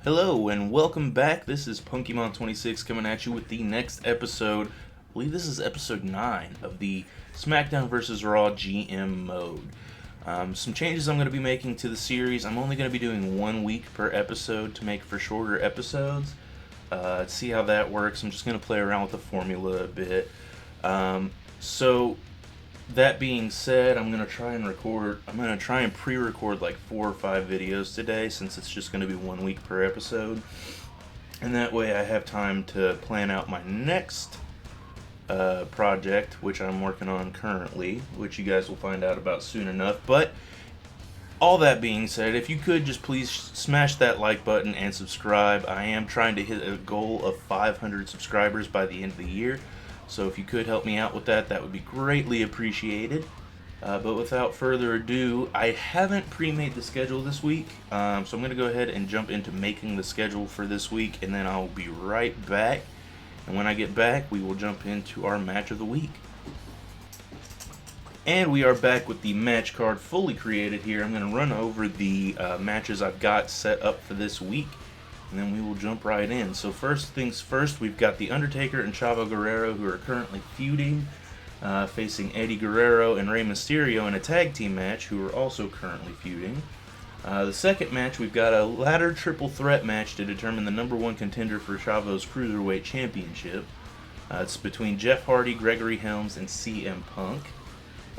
Hello and welcome back. This is Punkemon26 coming at you with the next episode. I believe this is episode 9 of the Smackdown vs Raw GM mode. Some changes I'm going to be making to the series. I'm only going to be doing 1 week per episode to make for shorter episodes. See how that works. I'm just going to play around with the formula a bit. So that being said, I'm going to try and pre-record like 4 or 5 videos today, since it's just going to be 1 week per episode. And that way I have time to plan out my next project, which I'm working on currently, which you guys will find out about soon enough. But all that being said, if you could just please smash that like button and subscribe. I am trying to hit a goal of 500 subscribers by the end of the year. So if you could help me out with that, that would be greatly appreciated. But without further ado, I haven't pre-made the schedule this week. So I'm going to go ahead and jump into making the schedule for this week, and then I'll be right back. And when I get back, we will jump into our match of the week. And we are back with the match card fully created here. I'm going to run over the matches I've got set up for this week, and then we will jump right in. So first things first, we've got The Undertaker and Chavo Guerrero, who are currently feuding, facing Eddie Guerrero and Rey Mysterio in a tag team match, who are also currently feuding. The second match, we've got a ladder triple threat match to determine the number 1 contender for Chavo's Cruiserweight Championship. It's between Jeff Hardy, Gregory Helms, and CM Punk.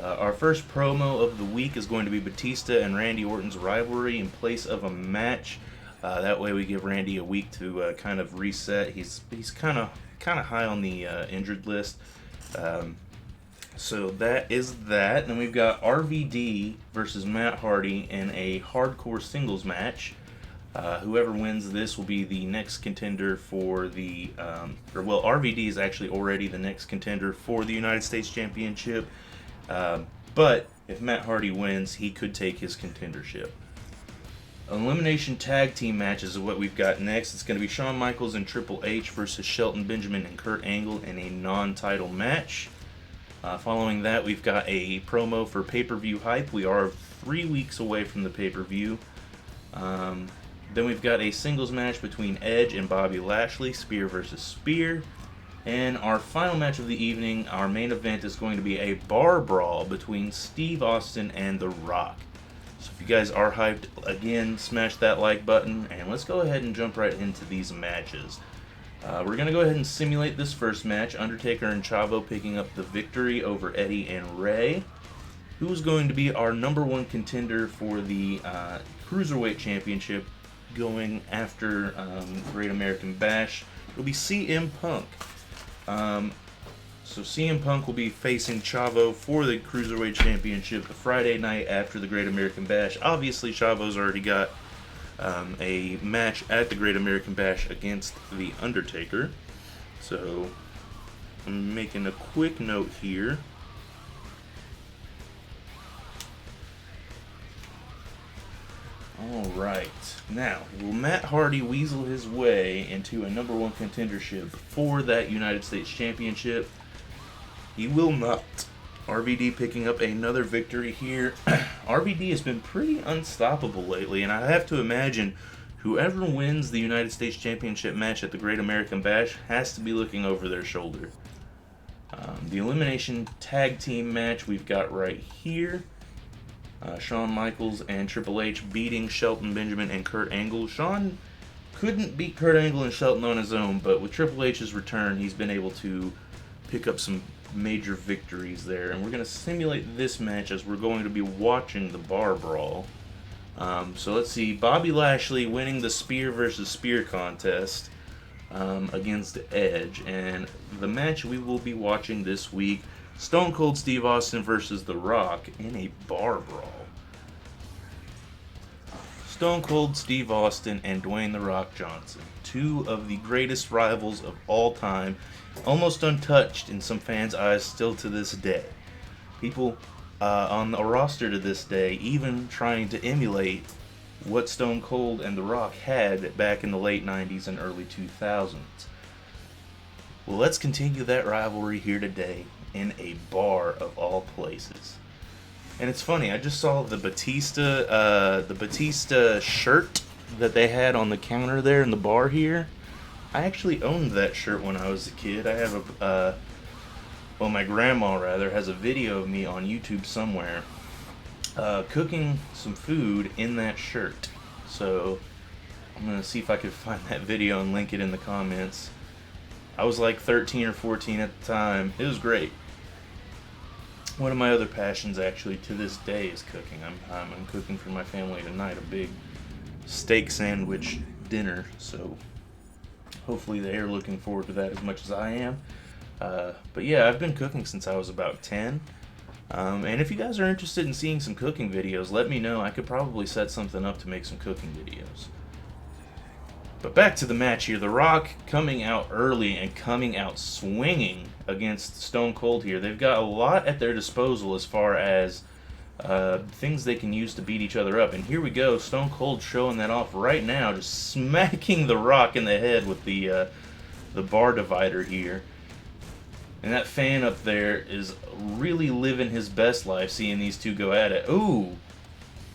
Our first promo of the week is going to be Batista and Randy Orton's rivalry in place of a match. That way we give Randy a week to kind of reset. He's kind of high on the injured list. So that is that. Then we've got RVD versus Matt Hardy in a hardcore singles match. Whoever wins this will be the next contender for the... RVD is actually already the next contender for the United States Championship. But if Matt Hardy wins, he could take his contendership. Elimination tag team matches is what we've got next. It's going to be Shawn Michaels and Triple H versus Shelton Benjamin and Kurt Angle in a non-title match. Following that, we've got a promo for pay-per-view hype. We are 3 weeks away from the pay-per-view. Then we've got a singles match between Edge and Bobby Lashley, Spear versus Spear. And our final match of the evening, our main event, is going to be a bar brawl between Steve Austin and The Rock. So if you guys are hyped, again, smash that like button, and let's go ahead and jump right into these matches. We're going to go ahead and simulate this first match, Undertaker and Chavo picking up the victory over Eddie and Rey. Who's going to be our number 1 contender for the Cruiserweight Championship going after Great American Bash? It'll be CM Punk. So CM Punk will be facing Chavo for the Cruiserweight Championship the Friday night after the Great American Bash. Obviously, Chavo's already got a match at the Great American Bash against The Undertaker. So I'm making a quick note here. Alright, now, will Matt Hardy weasel his way into a number 1 contendership for that United States Championship? He will not. RVD picking up another victory here. RVD has been pretty unstoppable lately, and I have to imagine whoever wins the United States Championship match at the Great American Bash has to be looking over their shoulder. The Elimination Tag Team match we've got right here. Shawn Michaels and Triple H beating Shelton Benjamin and Kurt Angle. Shawn couldn't beat Kurt Angle and Shelton on his own, but with Triple H's return, he's been able to pick up some major victories there. And we're going to simulate this match as we're going to be watching the bar brawl. So let's see, Bobby Lashley winning the Spear versus Spear contest against Edge. And the match we will be watching this week, Stone Cold Steve Austin versus The Rock in a bar brawl. Stone Cold Steve Austin and Dwayne The Rock Johnson, 2 of the greatest rivals of all time, almost untouched in some fans' eyes still to this day. People on the roster to this day even trying to emulate what Stone Cold and The Rock had back in the late 90s and early 2000s. Well, let's continue that rivalry here today in a bar of all places. And it's funny, I just saw the Batista shirt that they had on the counter there in the bar here, I actually owned that shirt when I was a kid. I have a, well, my grandma rather has a video of me on YouTube somewhere cooking some food in that shirt. So I'm gonna see if I could find that video and link it in the comments. I was like 13 or 14 at the time. It was great. One of my other passions, actually, to this day is cooking. I'm cooking for my family tonight, a big steak sandwich dinner. So hopefully they are looking forward to that as much as I am. But yeah, I've been cooking since I was about 10. And if you guys are interested in seeing some cooking videos, let me know. I could probably set something up to make some cooking videos. But back to the match here. The Rock coming out early and coming out swinging against Stone Cold here. They've got a lot at their disposal as far as things they can use to beat each other up. And here we go. Stone Cold showing that off right now. Just smacking The Rock in the head with the bar divider here. And that fan up there is really living his best life seeing these two go at it. Ooh,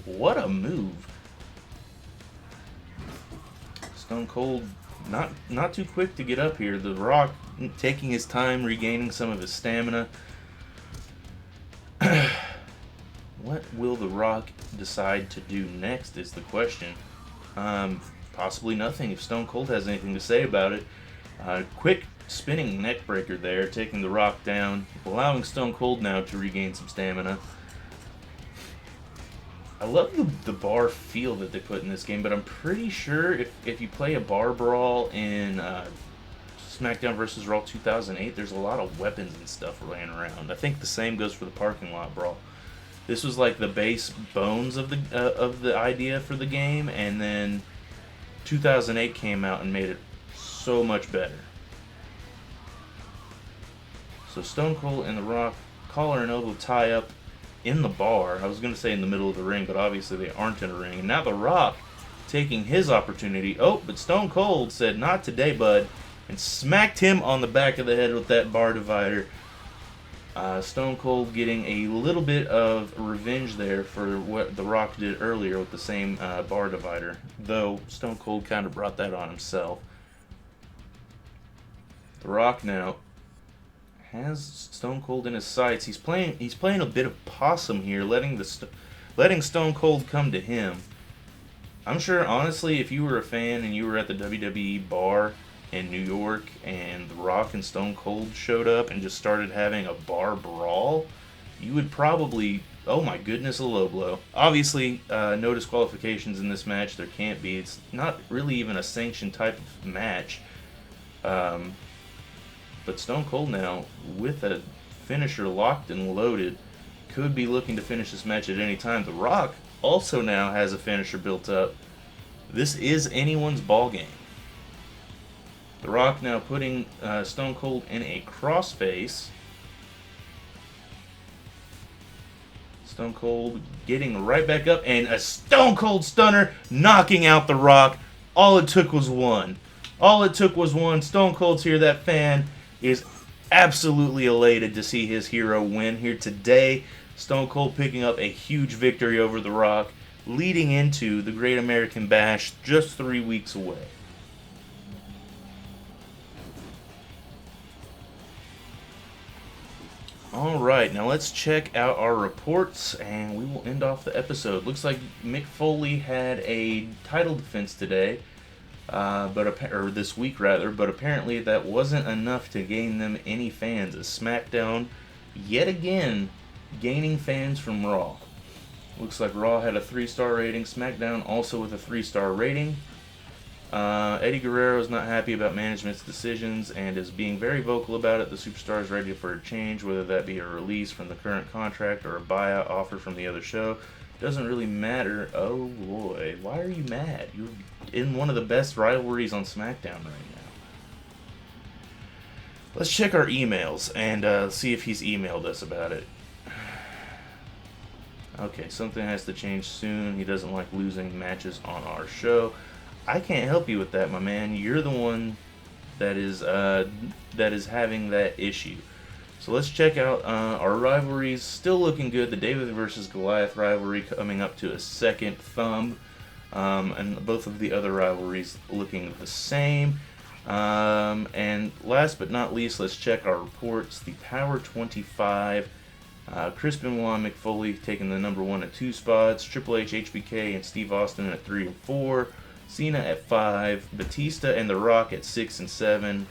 what a move. Stone Cold not too quick to get up here. The Rock taking his time, regaining some of his stamina. What will The Rock decide to do next is the question. Possibly nothing if Stone Cold has anything to say about it. Quick spinning neck breaker there, taking The Rock down, allowing Stone Cold now to regain some stamina. I love the bar feel that they put in this game, but I'm pretty sure if you play a bar brawl in Smackdown vs. Raw 2008, there's a lot of weapons and stuff laying around. I think the same goes for the parking lot brawl. This was like the base bones of the idea for the game, and then 2008 came out and made it so much better. So Stone Cold and The Rock, collar and elbow tie up in the bar. I was going to say in the middle of the ring, but obviously they aren't in a ring. And now The Rock taking his opportunity. Oh, but Stone Cold said, "Not today, bud," and smacked him on the back of the head with that bar divider. Stone Cold getting a little bit of revenge there for what The Rock did earlier with the same bar divider, though Stone Cold kind of brought that on himself. The Rock now has Stone Cold in his sights. He's playing a bit of possum here, letting Stone Cold come to him. I'm sure, honestly, if you were a fan and you were at the WWE bar in New York and The Rock and Stone Cold showed up and just started having a bar brawl, you would probably, oh my goodness, a low blow. Obviously, no disqualifications in this match. There can't be. It's not really even a sanctioned type of match. But Stone Cold now, with a finisher locked and loaded, could be looking to finish this match at any time. The Rock also now has a finisher built up. This is anyone's ball game. The Rock now putting Stone Cold in a crossface. Stone Cold getting right back up, and a Stone Cold Stunner knocking out The Rock. All it took was one. All it took was one. Stone Cold's here. That fan is absolutely elated to see his hero win here today. Stone Cold picking up a huge victory over The Rock, leading into the Great American Bash just 3 weeks away. Alright, now let's check out our reports and we will end off the episode. Looks like Mick Foley had a title defense today. Or this week rather, but apparently that wasn't enough to gain them any fans, as SmackDown yet again gaining fans from Raw. Looks like Raw had a 3-star rating, SmackDown also with a 3-star rating. Eddie Guerrero is not happy about management's decisions and is being very vocal about it. The superstar is ready for a change, whether that be a release from the current contract or a buyout offer from the other show. Doesn't really matter. Oh boy, why are you mad? You're in one of the best rivalries on SmackDown right now. Let's check our emails and see if he's emailed us about it. Okay, something has to change soon. He doesn't like losing matches on our show. I can't help you with that, my man. You're the one that is having that issue. So let's check out our rivalries. Still looking good. The David versus Goliath rivalry coming up to a second thumb. and both of the other rivalries looking the same. And last but not least, let's check our reports. The Power 25, Chris Benoit and Mick Foley taking the number 1 and 2 spots. Triple H, HBK, and Steve Austin at 3 and 4. Cena at 5. Batista and The Rock at 6 and 7.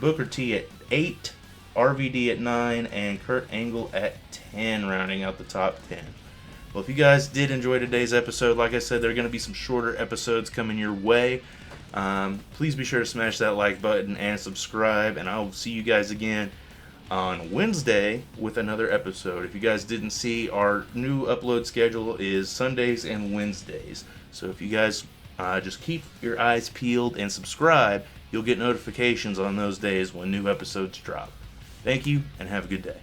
Booker T at 8. RVD at 9. And Kurt Angle at 10, rounding out the top 10. Well, if you guys did enjoy today's episode, like I said, there are going to be some shorter episodes coming your way. Please be sure to smash that like button and subscribe, and I'll see you guys again on Wednesday with another episode. If you guys didn't see, our new upload schedule is Sundays and Wednesdays. So if you guys just keep your eyes peeled and subscribe, you'll get notifications on those days when new episodes drop. Thank you, and have a good day.